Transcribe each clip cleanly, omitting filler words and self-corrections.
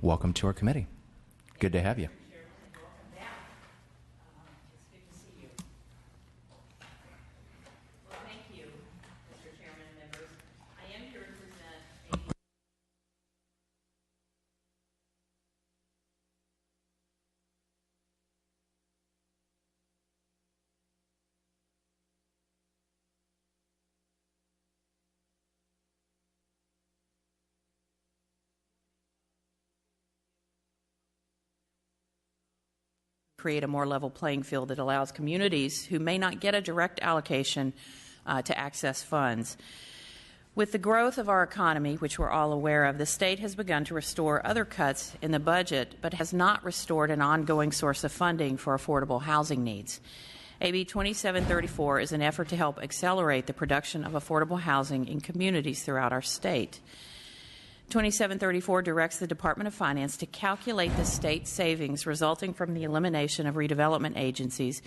Welcome to our committee. Good to have you. Create a more level playing field that allows communities who may not get a direct allocation to access funds. With the growth of our economy, which we're all aware of, the state has begun to restore other cuts in the budget, but has not restored an ongoing source of funding for affordable housing needs. AB 2734 is an effort to help accelerate the production of affordable housing in communities throughout our state. 2734 directs the Department of Finance to calculate the state savings resulting from the elimination of redevelopment agencies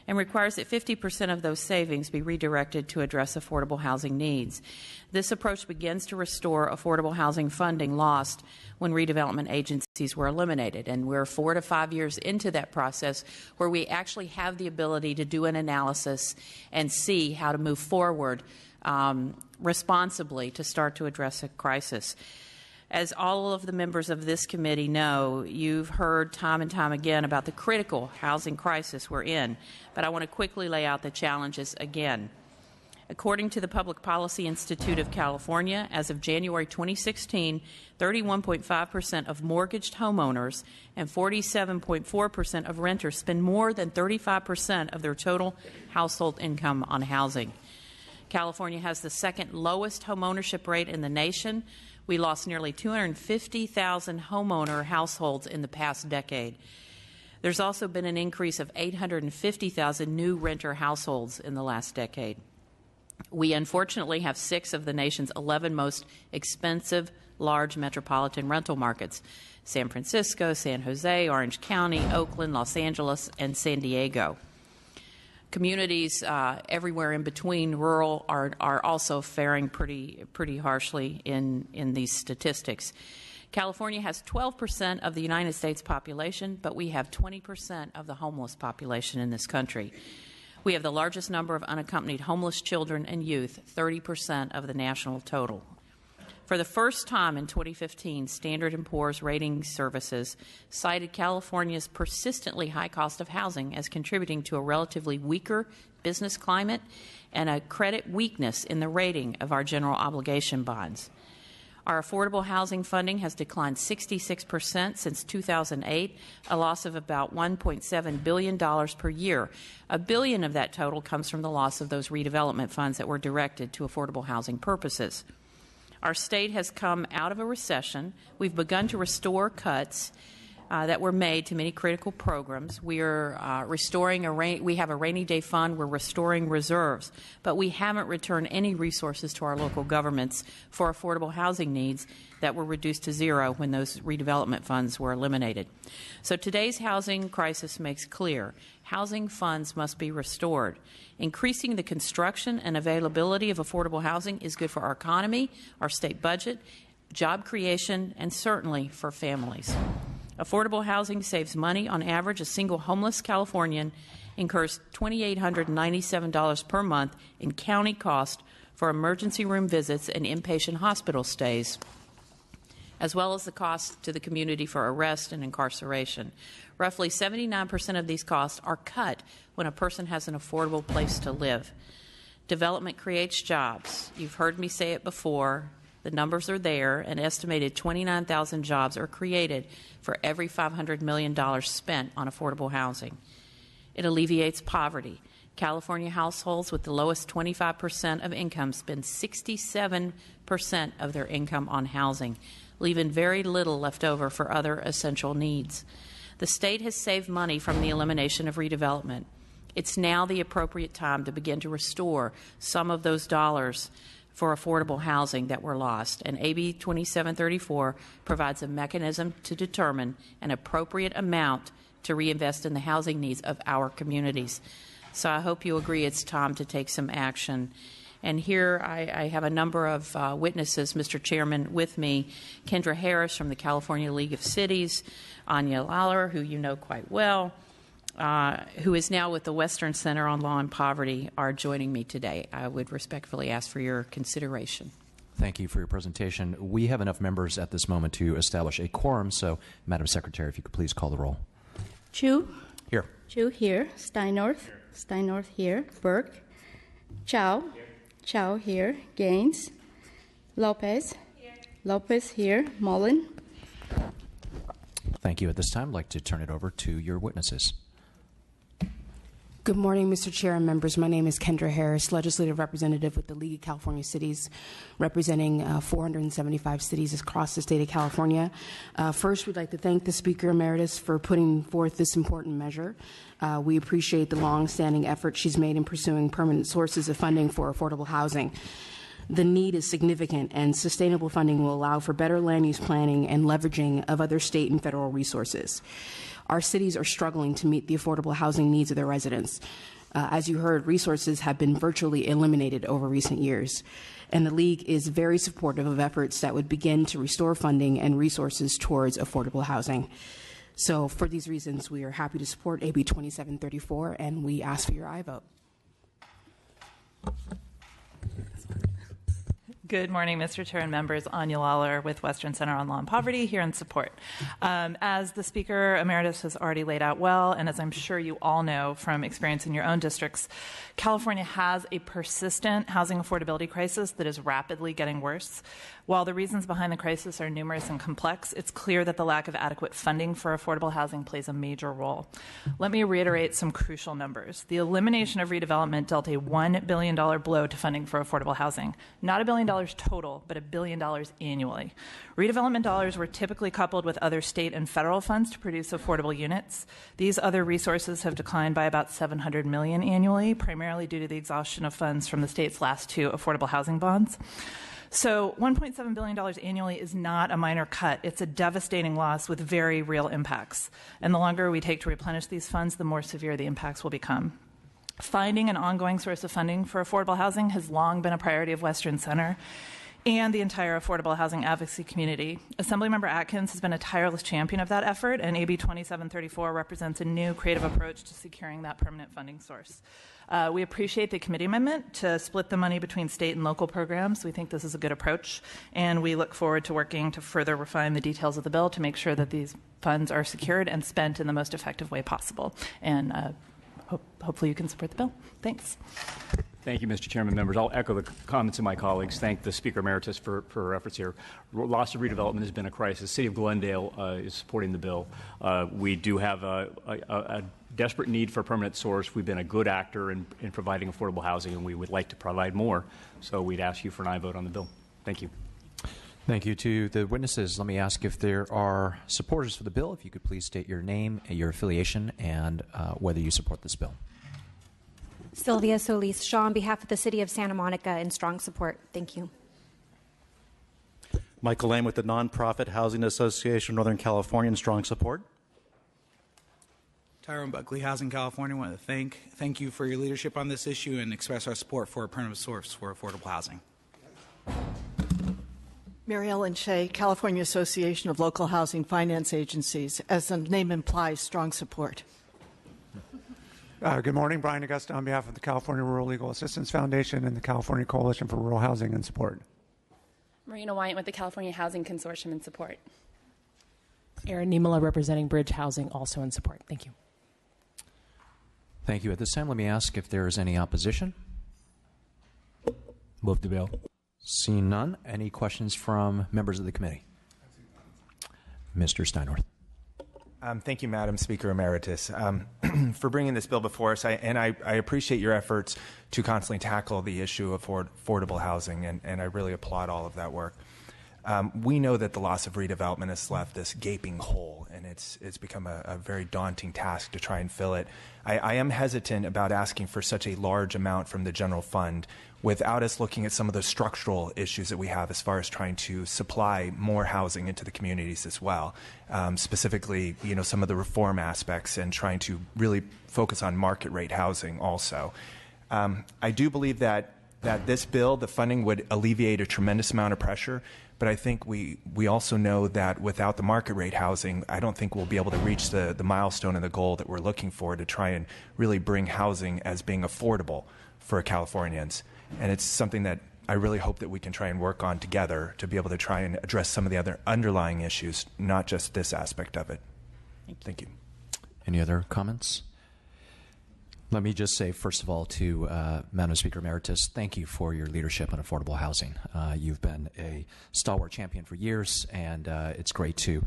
and requires that 50% of those savings be redirected to address affordable housing needs. This approach begins to restore affordable housing funding lost when redevelopment agencies were eliminated, and we're 4 to 5 years into that process where we actually have the ability to do an analysis and see how to move forward responsibly to start to address a crisis. As all of the members of this committee know, you've heard time and time again about the critical housing crisis we're in, but I want to quickly lay out the challenges again. According to the Public Policy Institute of California, as of January 2016, 31.5% of mortgaged homeowners and 47.4% of renters spend more than 35% of their total household income on housing. California has the second lowest homeownership rate in the nation. We lost nearly 250,000 homeowner households in the past decade. There's also been an increase of 850,000 new renter households in the last decade. We unfortunately have 6 of the nation's 11 most expensive large metropolitan rental markets: San Francisco, San Jose, Orange County, Oakland, Los Angeles, and San Diego. Communities everywhere in between rural are also faring pretty harshly in these statistics. California has 12% of the United States population, but we have 20% of the homeless population in this country. We have the largest number of unaccompanied homeless children and youth, 30% of the national total. For the first time in 2015, Standard & Poor's Rating Services cited California's persistently high cost of housing as contributing to a relatively weaker business climate and a credit weakness in the rating of our general obligation bonds. Our affordable housing funding has declined 66% since 2008, a loss of about $1.7 billion per year. $1 billion of that total comes from the loss of those redevelopment funds that were directed to affordable housing purposes. Our state has come out of a recession. We've begun to restore cuts that were made to many critical programs. We are we have a rainy day fund. We're restoring reserves, but we haven't returned any resources to our local governments for affordable housing needs that were reduced to zero when those redevelopment funds were eliminated. So today's housing crisis makes clear housing funds must be restored. Increasing the construction and availability of affordable housing is good for our economy, our state budget, job creation, and certainly for families. Affordable housing saves money. On average, a single homeless Californian incurs $2,897 per month in county cost for emergency room visits and inpatient hospital stays, as well as the cost to the community for arrest and incarceration. Roughly 79% of these costs are cut when a person has an affordable place to live. Development creates jobs. You've heard me say it before. The numbers are there. An estimated 29,000 jobs are created for every $500 million spent on affordable housing. It alleviates poverty. California households with the lowest 25% of income spend 67% of their income on housing, leaving very little left over for other essential needs. The state has saved money from the elimination of redevelopment. It's now the appropriate time to begin to restore some of those dollars for affordable housing that were lost, and AB 2734 provides a mechanism to determine an appropriate amount to reinvest in the housing needs of our communities. So I hope you agree it's time to take some action. And here I have a number of witnesses, Mr. Chairman, with me. Kendra Harris from the California League of Cities, Anya Lawler, who you know quite well, who is now with the Western Center on Law and Poverty, are joining me today. I would respectfully ask for your consideration. Thank you for your presentation. We have enough members at this moment to establish a quorum, so Madam Secretary, if you could please call the roll. Chu? Here. Chu here. Steinnorth? Steinnorth here. Burke? Chow? Chow here. Gaines? Lopez? Here. Lopez here. Mullen? Thank you. At this time, I'd like to turn it over to your witnesses. Good morning, Mr. Chair and members. My name is Kendra Harris, Legislative Representative with the League of California Cities, representing 475 cities across the state of California. First, we'd like to thank the Speaker Emeritus for putting forth this important measure. We appreciate the long-standing effort she's made in pursuing permanent sources of funding for affordable housing. The need is significant, and sustainable funding will allow for better land use planning and leveraging of other state and federal resources. Our cities are struggling to meet the affordable housing needs of their residents. As you heard, resources have been virtually eliminated over recent years, and the League is very supportive of efforts that would begin to restore funding and resources towards affordable housing. So for these reasons, we are happy to support AB 2734, and we ask for your aye vote. Good morning, Mr. Chair and members. Anya Lawler with Western Center on Law and Poverty, here in support. As the Speaker Emeritus has already laid out well, and as I'm sure you all know from experience in your own districts, California has a persistent housing affordability crisis that is rapidly getting worse. While the reasons behind the crisis are numerous and complex, it's clear that the lack of adequate funding for affordable housing plays a major role. Let me reiterate some crucial numbers. The elimination of redevelopment dealt a $1 billion blow to funding for affordable housing. Not $1 billion total, but $1 billion annually. Redevelopment dollars were typically coupled with other state and federal funds to produce affordable units. These other resources have declined by about $700 million annually, primarily due to the exhaustion of funds from the state's last two affordable housing bonds. So $1.7 billion annually is not a minor cut. It's a devastating loss with very real impacts. And the longer we take to replenish these funds, the more severe the impacts will become. Finding an ongoing source of funding for affordable housing has long been a priority of Western Center and the entire affordable housing advocacy community. Assemblymember Atkins has been a tireless champion of that effort, and AB 2734 represents a new creative approach to securing that permanent funding source. We appreciate the committee amendment to split the money between state and local programs. We think this is a good approach, and we look forward to working to further refine the details of the bill to make sure that these funds are secured and spent in the most effective way possible. And hopefully you can support the bill. Thanks. Thank you, Mr. Chairman, members. I'll echo the comments of my colleagues. Thank the Speaker Emeritus for her efforts here. Loss of redevelopment has been a crisis. The City of Glendale is supporting the bill. We do have a desperate need for a permanent source. We've been a good actor in providing affordable housing, and we would like to provide more. So we'd ask you for an aye vote on the bill. Thank you. Thank you to the witnesses. Let me ask if there are supporters for the bill. If you could please state your name, your affiliation, and whether you support this bill. Sylvia Solis Shaw on behalf of the City of Santa Monica in strong support. Thank you. Michael Lane with the Nonprofit Housing Association of Northern California in strong support. Tyrone Buckley, Housing California. I want to thank you for your leadership on this issue and express our support for a permanent source for affordable housing. Mary Ellen Shea, California Association of Local Housing Finance Agencies. As the name implies, strong support. Good morning. Brian Augusta on behalf of the California Rural Legal Assistance Foundation and the California Coalition for Rural Housing in support. Marina White with the California Housing Consortium in support. Erin Niemela representing Bridge Housing, also in support. Thank you. Thank you. At this time, let me ask if there is any opposition. Move the bill. Seeing none, any questions from members of the committee? Mr. Steinworth. Thank you, Madam Speaker Emeritus, for bringing this bill before us. I appreciate your efforts to constantly tackle the issue of affordable housing, and I really applaud all of that work. We know that the loss of redevelopment has left this gaping hole, and it's become a very daunting task to try and fill it. I am hesitant about asking for such a large amount from the general fund without us looking at some of the structural issues that we have as far as trying to supply more housing into the communities as well. Specifically, some of the reform aspects and trying to really focus on market rate housing also. I do believe that that this bill, the funding would alleviate a tremendous amount of pressure. But I think we also know that without the market rate housing, I don't think we'll be able to reach the milestone and the goal that we're looking for to try and really bring housing as being affordable for Californians. And it's something that I really hope that we can try and work on together to be able to try and address some of the other underlying issues, not just this aspect of it. Thank you. Any other comments? Let me just say, first of all, to Madam Speaker Emeritus, thank you for your leadership on affordable housing. You've been a stalwart champion for years, and it's great to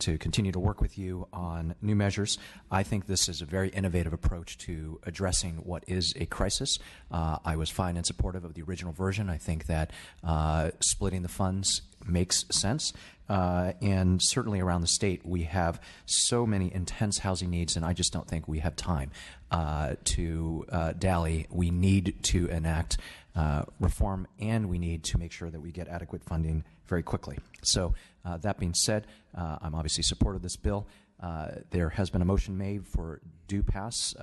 continue to work with you on new measures. I think this is a very innovative approach to addressing what is a crisis. I was fine and supportive of the original version. I think that splitting the funds makes sense. And certainly around the state, we have so many intense housing needs, and I just don't think we have time to dally. We need to enact reform, and we need to make sure that we get adequate funding very quickly. So that being said, I'm obviously supportive of this bill. There has been a motion made for due pass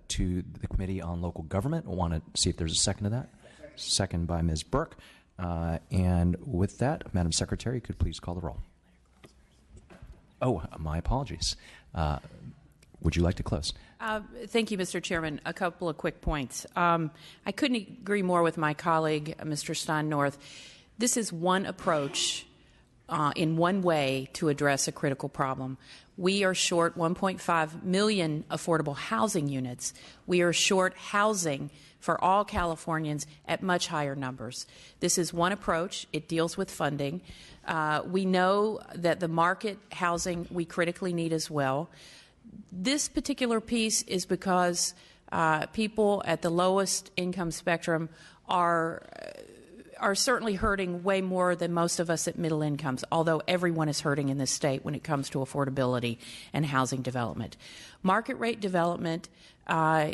to the Committee on Local Government. I want to see if there's a second to that. Second by Ms. Burke. And with that, Madam Secretary, you could please call the roll. Oh, my apologies. Would you like to close? Thank you, Mr. Chairman. A couple of quick points. I couldn't agree more with my colleague, Mr. Stein-North. This is one approach in one way to address a critical problem. We are short 1.5 million affordable housing units. We are short housing for all Californians at much higher numbers. This is one approach. It deals with funding. We know that the market housing we critically need as well. This particular piece is because people at the lowest income spectrum are certainly hurting way more than most of us at middle incomes, although everyone is hurting in this state when it comes to affordability and housing development. Market rate development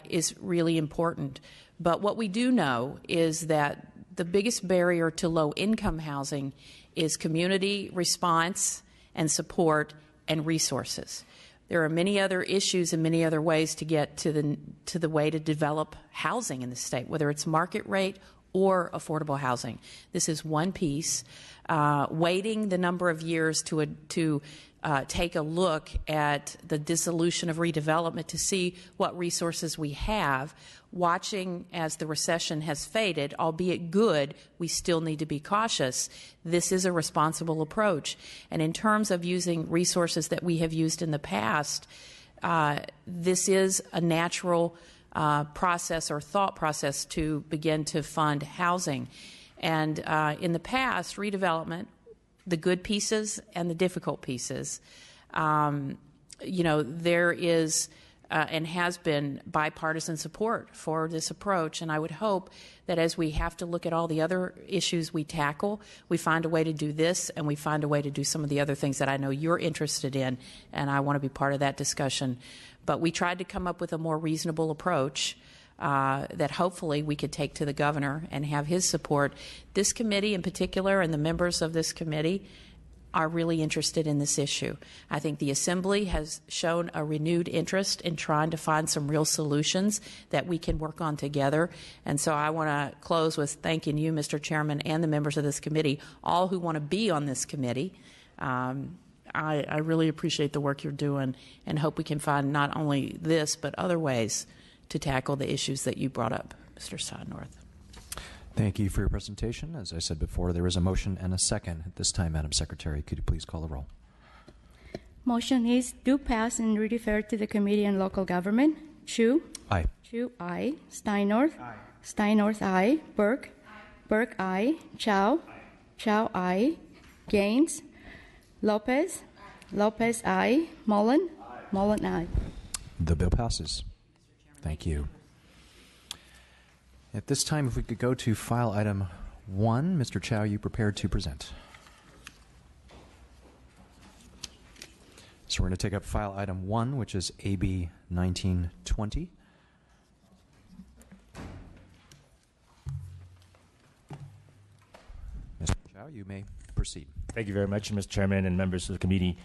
is really important, but what we do know is that the biggest barrier to low-income housing is community response and support and resources. There are many other issues and many other ways to get to the way to develop housing in the state, whether it's market rate or affordable housing. This is one piece. Waiting the number of years to take a look at the dissolution of redevelopment to see what resources we have. Watching as the recession has faded, albeit good, we still need to be cautious. This is a responsible approach. And in terms of using resources that we have used in the past, this is a natural process or thought process to begin to fund housing. And in the past, redevelopment, the good pieces and the difficult pieces, there is and has been bipartisan support for this approach. And I would hope that as we have to look at all the other issues we tackle, we find a way to do this and we find a way to do some of the other things that I know you're interested in, and I want to be part of that discussion. But we tried to come up with a more reasonable approach that hopefully we could take to the governor and have his support. This committee in particular and the members of this committee are really interested in this issue. I think the Assembly has shown a renewed interest in trying to find some real solutions that we can work on together. And so I want to close with thanking you, Mr. Chairman, and the members of this committee, all who want to be on this committee. I really appreciate the work you're doing and hope we can find not only this but other ways to tackle the issues that you brought up, Mr. Stein-North. Thank you for your presentation. As I said before, there is a motion and a second. At this time, Madam Secretary, could you please call the roll? Motion is do pass and refer to the Committee on Local Government. Chu? Aye. Chu, aye. Stein-North? Aye. Stein-North, aye. Burke? Burke, aye. Chow? Chow, aye. Gaines? Lopez? Lopez, aye. Mullen? Mullen, aye. The bill passes. Thank you. At this time, if we could go to file item 1. Mr. Chow, you prepared to present. So we're going to take up file item 1, which is AB 1920. Mr. Chow, you may proceed. Thank you very much, Mr. Chairman and members of the committee.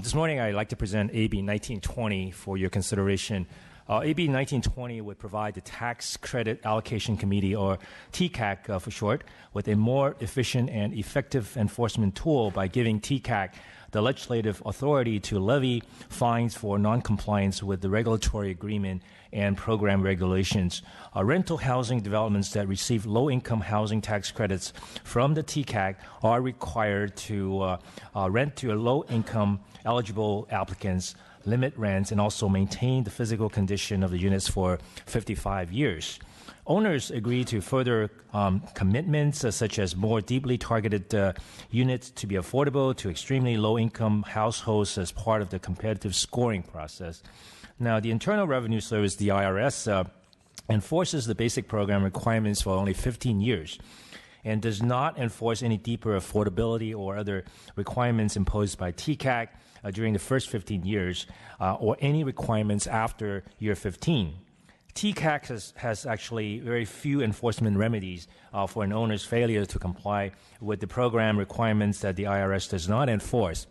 This morning, I'd like to present AB 1920 for your consideration. AB 1920 would provide the Tax Credit Allocation Committee, or TCAC for short, with a more efficient and effective enforcement tool by giving TCAC the legislative authority to levy fines for noncompliance with the regulatory agreement and program regulations. Rental housing developments that receive low-income housing tax credits from the TCAC are required to rent to low-income eligible applicants, limit rents, and also maintain the physical condition of the units for 55 years. Owners agree to further commitments such as more deeply targeted units to be affordable to extremely low-income households as part of the competitive scoring process. Now, the Internal Revenue Service, the IRS, enforces the basic program requirements for only 15 years and does not enforce any deeper affordability or other requirements imposed by TCAC during the first 15 years or any requirements after year 15. TCAC has actually very few enforcement remedies for an owner's failure to comply with the program requirements that the IRS does not enforce.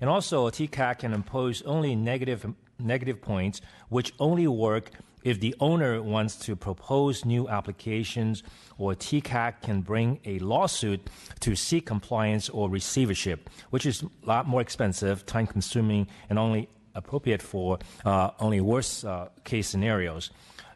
And also, TCAC can impose only negative points, which only work if the owner wants to propose new applications, or TCAC can bring a lawsuit to seek compliance or receivership, which is a lot more expensive, time-consuming, and only appropriate for only worst case scenarios.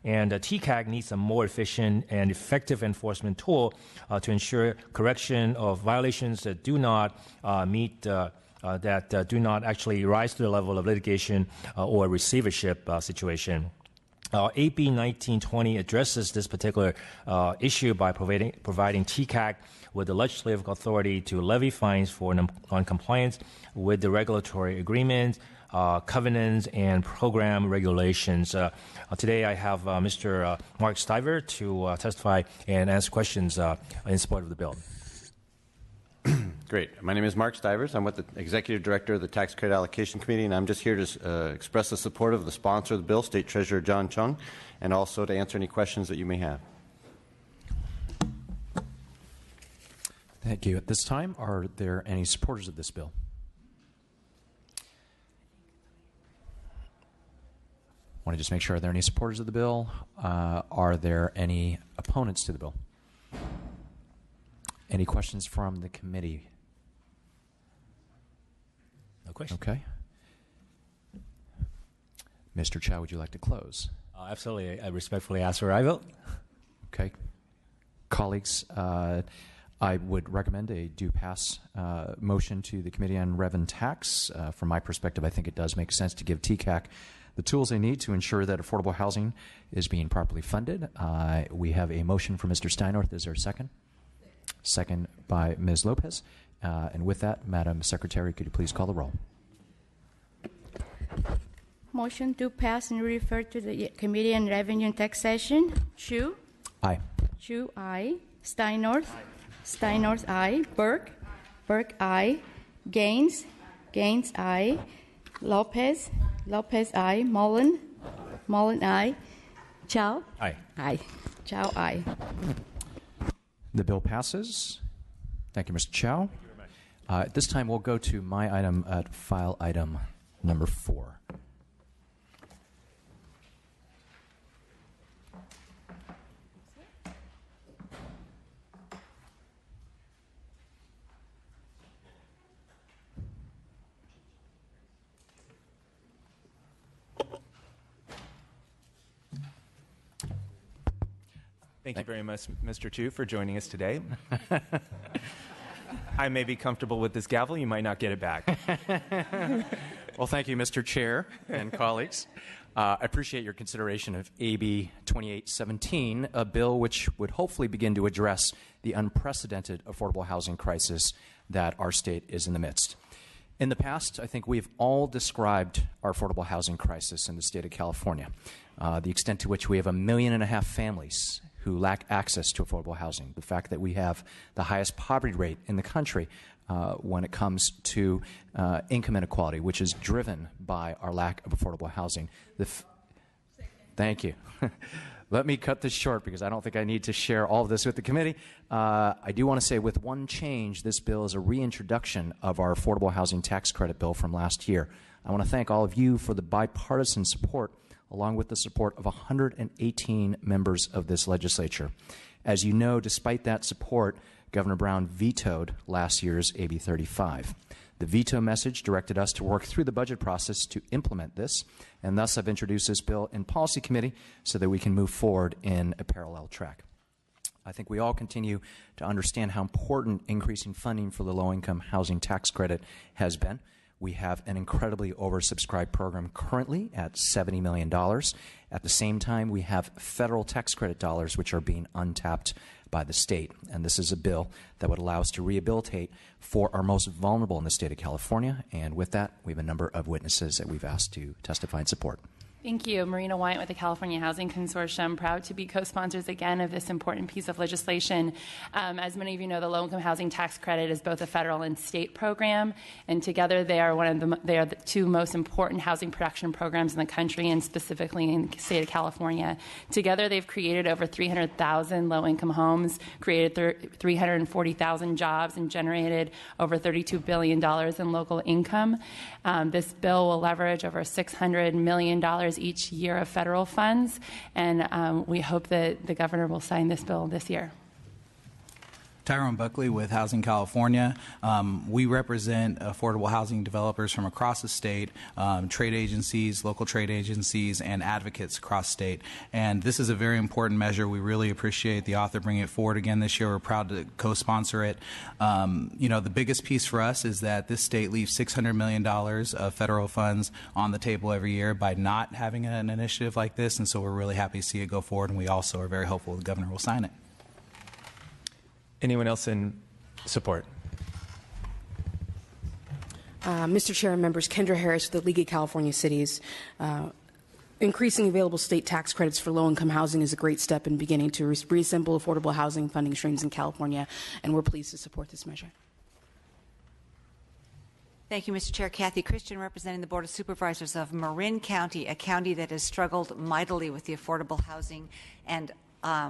And TCAC needs a more efficient and effective enforcement tool to ensure correction of violations that do not meet that do not actually rise to the level of litigation or receivership situation. AB 1920 addresses this particular issue by providing TCAC with the legislative authority to levy fines for noncompliance with the regulatory agreement, covenants, and program regulations. Today I have Mr. Mark Stiver to testify and answer questions in support of the bill. Great. My name is Mark Stivers. I'm with the Executive Director of the Tax Credit Allocation Committee, and I'm just here to express the support of the sponsor of the bill, State Treasurer John Chung, and also to answer any questions that you may have. Thank you. At this time, are there any supporters of this bill? I want to just make sure, are there any supporters of the bill? Are there any opponents to the bill? Any questions from the committee? No questions. Okay. Mr. Chow, would you like to close? Absolutely. I respectfully ask for a vote. Okay. Colleagues, I would recommend a do pass motion to the Committee on Rev and Tax. From my perspective, I think it does make sense to give TCAC the tools they need to ensure that affordable housing is being properly funded. We have a motion from Mr. Steinorth. Is there a second? Second by Ms. Lopez. And with that, Madam Secretary, could you please call the roll? Motion to pass and refer to the Committee on Revenue and Taxation. Chu? Aye. Chu, aye. Steinorth? Aye. Steinorth, aye. Burke? Burke, aye. Gaines? Gaines, aye. Lopez? Lopez, aye. Mullen? Mullen, aye. Chow? Aye. Aye. Chow, aye. The bill passes. Thank you, Mr. Chow. Thank you very much. At this time, we'll go to my item at file item number 4. Thank you very much, Mr. Chu, for joining us today. I may be comfortable with this gavel. You might not get it back. Well, thank you, Mr. Chair and colleagues. I appreciate your consideration of AB 2817, a bill which would hopefully begin to address the unprecedented affordable housing crisis that our state is in the midst. In the past, I think we've all described our affordable housing crisis in the state of California, the extent to which we have 1.5 million families who lack access to affordable housing, the fact that we have the highest poverty rate in the country when it comes to income inequality, which is driven by our lack of affordable housing. Thank you. Let me cut this short because I don't think I need to share all of this with the committee. I do want to say with one change, this bill is a reintroduction of our affordable housing tax credit bill from last year. I want to thank all of you for the bipartisan support along with the support of 118 members of this legislature. As you know, despite that support, Governor Brown vetoed last year's AB 35. The veto message directed us to work through the budget process to implement this, and thus I've introduced this bill in Policy Committee so that we can move forward in a parallel track. I think we all continue to understand how important increasing funding for the low-income housing tax credit has been. We have an incredibly oversubscribed program currently at $70 million. At the same time, we have federal tax credit dollars which are being untapped by the state. And this is a bill that would allow us to rehabilitate for our most vulnerable in the state of California. And with that, we have a number of witnesses that we've asked to testify in support. Thank you. Marina White with the California Housing Consortium. Proud to be co-sponsors again of this important piece of legislation. As many of you know, the low-income housing tax credit is both a federal and state program, and together they are the two most important housing production programs in the country, and specifically in the state of California. Together, they've created over 300,000 low-income homes, created 340,000 jobs, and generated over $32 billion in local income. This bill will leverage over $600 million each year of federal funds, and we hope that the governor will sign this bill this year. Tyrone Buckley with Housing California. We represent affordable housing developers from across the state, trade agencies, local trade agencies, and advocates across state. And this is a very important measure. We really appreciate the author bringing it forward again this year. We're proud to co-sponsor it. The biggest piece for us is that this state leaves $600 million of federal funds on the table every year by not having an initiative like this. And so we're really happy to see it go forward. And we also are very hopeful the governor will sign it. Anyone else in support? Mr. Chair and members, Kendra Harris with the League of California Cities. Increasing available state tax credits for low-income housing is a great step in beginning to reassemble affordable housing funding streams in California, and we're pleased to support this measure. Thank you, Mr. Chair. Kathy Christian, representing the Board of Supervisors of Marin County, a county that has struggled mightily with the affordable housing and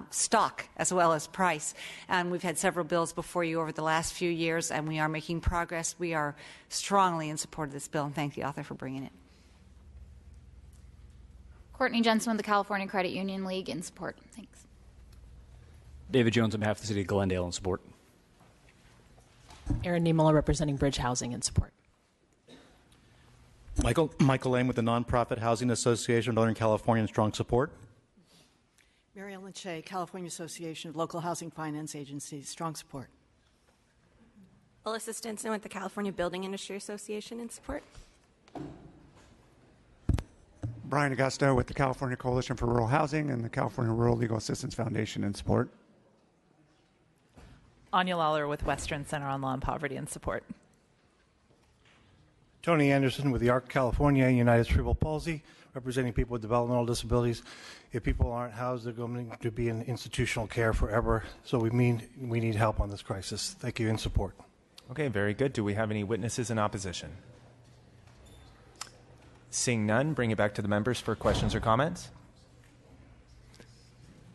stock as well as price. And we've had several bills before you over the last few years, and we are making progress. We are strongly in support of this bill, and thank the author for bringing it. Courtney Jensen with the California Credit Union League in support. Thanks. David Jones on behalf of the City of Glendale in support. Erin Niemela representing Bridge Housing in support. Michael Lane with the Nonprofit Housing Association of Northern California in strong support. Mary Ellen Shea, California Association of Local Housing Finance Agencies, strong support. Alyssa Stinson with the California Building Industry Association in support. Brian Augusto with the California Coalition for Rural Housing and the California Rural Legal Assistance Foundation in support. Anya Lawler with Western Center on Law and Poverty in support. Tony Anderson with the ARC California United Cerebral Palsy, representing people with developmental disabilities. If people aren't housed, they're going to be in institutional care forever. So we need help on this crisis. Thank you, in support. Okay, very good. Do we have any witnesses in opposition? Seeing none, bring it back to the members for questions or comments.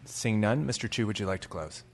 Seeing none, Mr. Chu, would you like to close?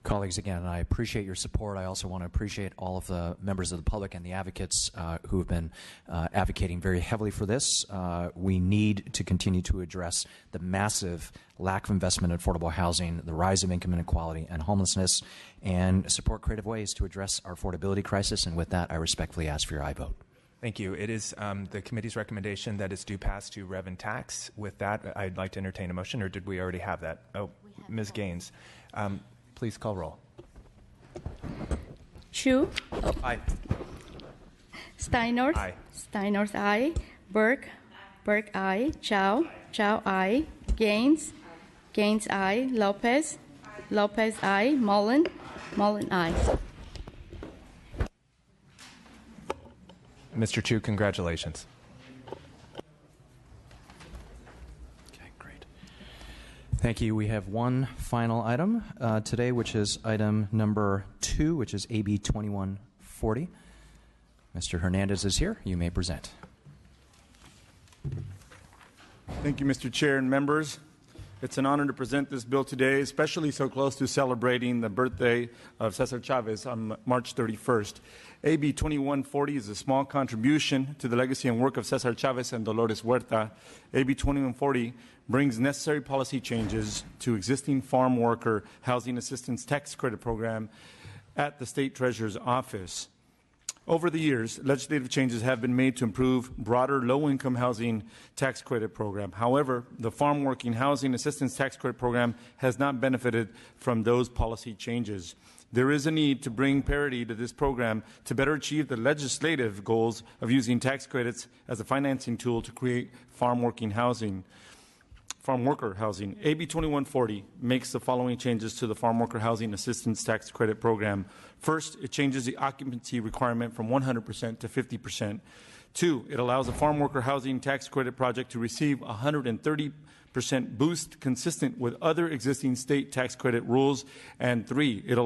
Colleagues, again, I appreciate your support. I also want to appreciate all of the members of the public and the advocates who have been advocating very heavily for this. We need to continue to address the massive lack of investment in affordable housing, the rise of income inequality and homelessness, and support creative ways to address our affordability crisis. And with that, I respectfully ask for your aye vote. Thank you. It is the committee's recommendation that it's due pass to Rev and Tax. With that, I'd like to entertain a motion, or did we already have that? Oh, Ms. Gaines. Please call roll. Chu? Aye. Steinort? Aye. Steinort, aye. Burke? Burke, aye. Chow? Chow, aye. Gaines? Gaines, aye. Lopez? Lopez, aye. Mullen? Mullen, aye. Mr. Chu, congratulations. Thank you. We have one final item today, which is item number 2, which is AB 2140. Mr. Hernandez is here. You may present. Thank you, Mr. Chair and members. It's an honor to present this bill today, especially so close to celebrating the birthday of Cesar Chavez on March 31st. AB 2140 is a small contribution to the legacy and work of Cesar Chavez and Dolores Huerta. AB 2140 brings necessary policy changes to existing farm worker housing assistance tax credit program at the State Treasurer's Office. Over the years, legislative changes have been made to improve broader low-income housing tax credit program. However, the Farm Working Housing Assistance Tax Credit Program has not benefited from those policy changes. There is a need to bring parity to this program to better achieve the legislative goals of using tax credits as a financing tool to create farm worker housing. AB 2140 makes the following changes to the Farm Worker Housing Assistance Tax Credit Program. First, it changes the occupancy requirement from 100% to 50%. Two, it allows a farm worker housing tax credit project to receive 130% boost consistent with other existing state tax credit rules. And three, it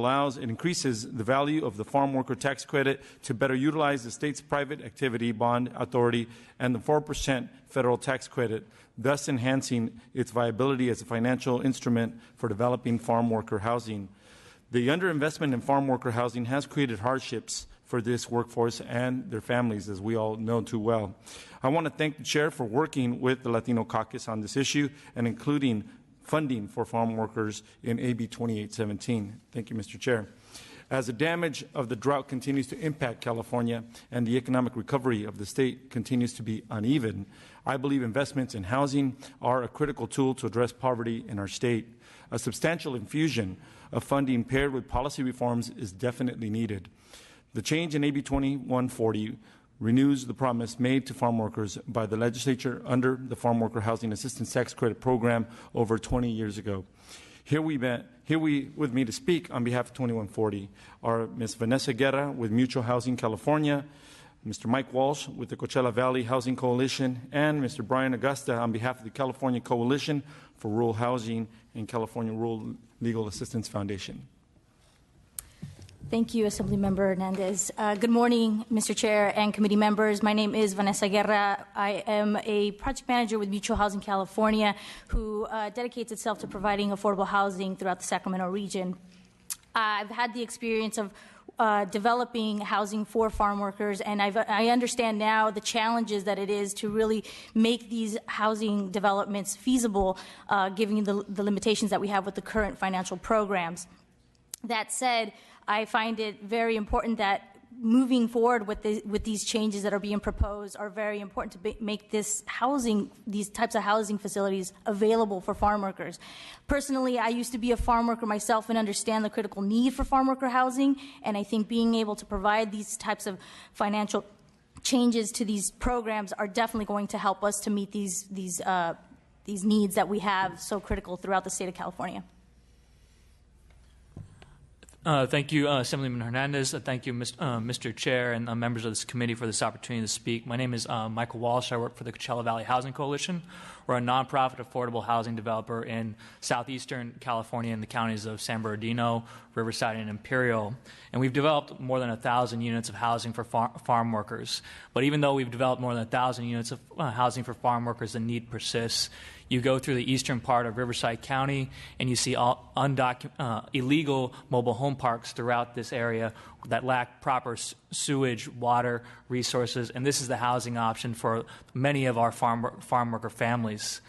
increases the value of the farm worker tax credit to better utilize the state's private activity bond authority and the 4% federal tax credit, thus enhancing its viability as a financial instrument for developing farm worker housing. The underinvestment in farm worker housing has created hardships for this workforce and their families, as we all know too well. I want to thank the Chair for working with the Latino Caucus on this issue and including funding for farm workers in AB 2817. Thank you, Mr. Chair. As the damage of the drought continues to impact California and the economic recovery of the state continues to be uneven, I believe investments in housing are a critical tool to address poverty in our state. A substantial infusion of funding paired with policy reforms is definitely needed. The change in AB 2140 renews the promise made to farm workers by the legislature under the Farm Worker Housing Assistance Tax Credit Program over 20 years ago. Here with me to speak on behalf of 2140 are Ms. Vanessa Guerra with Mutual Housing California, Mr. Mike Walsh with the Coachella Valley Housing Coalition, and Mr. Brian Augusta on behalf of the California Coalition for Rural Housing and California Rural Legal Assistance Foundation. Thank you, Assemblymember Hernandez. Good morning, Mr. Chair and committee members. My name is Vanessa Guerra. I am a project manager with Mutual Housing California who dedicates itself to providing affordable housing throughout the Sacramento region. I've had the experience of developing housing for farm workers, and I understand now the challenges that it is to really make these housing developments feasible, given the limitations that we have with the current financial programs. That said, I find it very important that moving forward with these changes that are being proposed are very important to make these types of housing facilities available for farm workers. Personally, I used to be a farm worker myself and understand the critical need for farm worker housing, and I think being able to provide these types of financial changes to these programs are definitely going to help us to meet these needs that we have so critical throughout the state of California. Thank you, Assemblyman Hernandez. Thank you, Mr. Chair and members of this committee for this opportunity to speak. My name is Michael Walsh. I work for the Coachella Valley Housing Coalition. We're a nonprofit affordable housing developer in southeastern California in the counties of San Bernardino, Riverside, and Imperial. And we've developed more than 1,000 units of housing for farm workers. But even though we've developed more than 1,000 units of housing for farm workers, the need persists. You go through the eastern part of Riverside County, and you see all illegal mobile home parks throughout this area that lack proper sewage, water, resources, and this is the housing option for many of our farm worker families.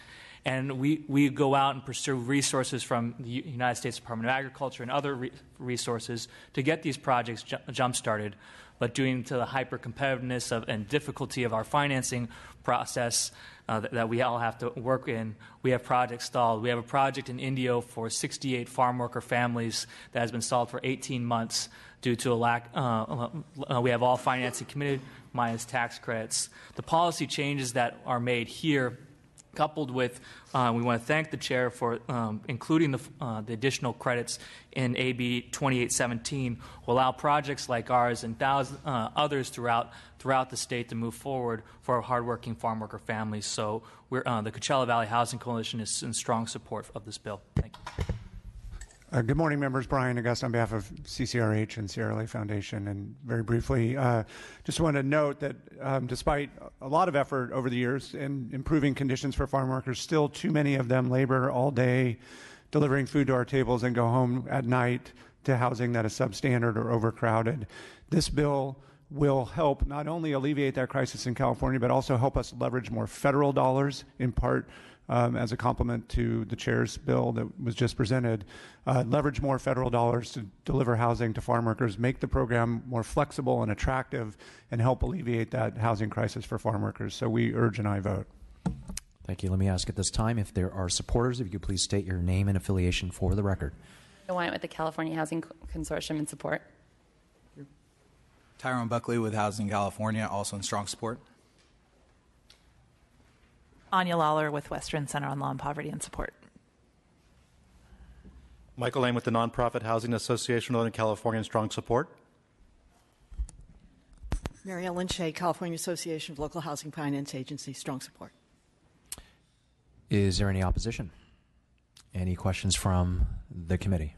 And we go out and pursue resources from the United States Department of Agriculture and other resources to get these projects jump-started. But due to the hyper-competitiveness and difficulty of our financing process that we all have to work in, we have projects stalled. We have a project in Indio for 68 farm worker families that has been stalled for 18 months due to a lack. We have all financing committed minus tax credits. The policy changes that are made here, coupled with, we want to thank the chair for including the additional credits in AB 2817, will allow projects like ours and others throughout the state to move forward for our hardworking farm worker families. So the Coachella Valley Housing Coalition is in strong support of this bill. Thank you. Good morning, members. Brian Augusta on behalf of CCRH and Sierra Leone Foundation. And very briefly, just want to note that despite a lot of effort over the years in improving conditions for farm workers, still too many of them labor all day delivering food to our tables and go home at night to housing that is substandard or overcrowded. This bill will help not only alleviate that crisis in California, but also help us leverage more federal dollars, in part as a complement to the chair's bill that was just presented, leverage more federal dollars to deliver housing to farm workers, make the program more flexible and attractive, and help alleviate that housing crisis for farm workers. So we urge an aye vote. Thank you. Let me ask at this time if there are supporters, if you could please state your name and affiliation for the record. Wyatt with the California Housing Consortium in support. Tyrone Buckley with Housing California, also in strong support. Anya Lawler with Western Center on Law and Poverty in support. Michael Lane with the Nonprofit Housing Association of Northern California in strong support. Mary Ellen Shea, California Association of Local Housing Finance Agencies, strong support. Is there any opposition? Any questions from the committee?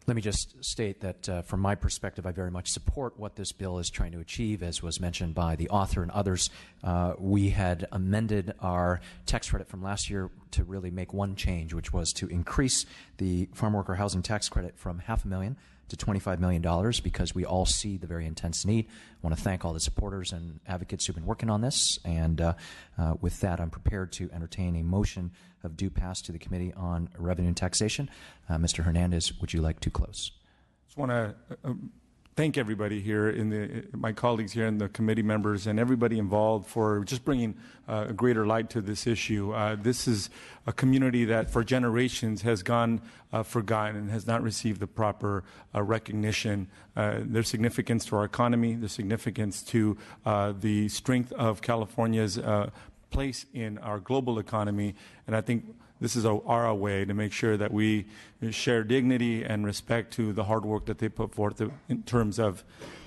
Let me just state that from my perspective, I very much support what this bill is trying to achieve. As was mentioned by the author and others, we had amended our tax credit from last year to really make one change, which was to increase the farm worker housing tax credit from $500,000 to $25 million, because we all see the very intense need. I want to thank all the supporters and advocates who've been working on this. And with that, I'm prepared to entertain a motion of due pass to the Committee on Revenue and Taxation. Mr. Hernandez, would you like to close? Just want to thank everybody here, my colleagues here and the committee members and everybody involved for just bringing a greater light to this issue. This is a community that for generations has gone forgotten and has not received the proper recognition. Their significance to our economy, the significance to the strength of California's place in our global economy, and I think this is our way to make sure that we share dignity and respect to the hard work that they put forth in terms of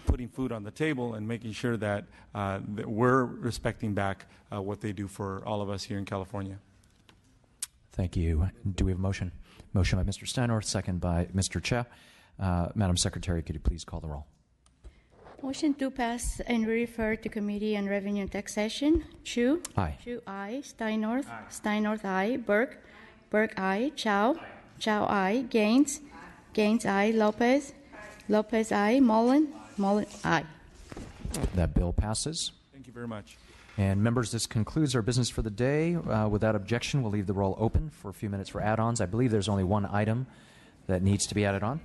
putting food on the table and making sure that, that we're respecting back what they do for all of us here in California. Thank you. Do we have a motion? Motion by Mr. Steinor, second by Mr. Cha. Madam Secretary, could you please call the roll? Motion to pass and refer to Committee on Revenue and Taxation. Chu? Aye. Chu, aye. Steinor? Aye. Steinor, aye. Burke? Burke, aye. Chow? Chow, aye. Gaines? Gaines, aye. Lopez? Lopez, aye. Mullen? Mullen, aye. That bill passes. Thank you very much. And members, this concludes our business for the day. Without objection, we'll leave the roll open for a few minutes for add-ons. I believe there's only one item that needs to be added on.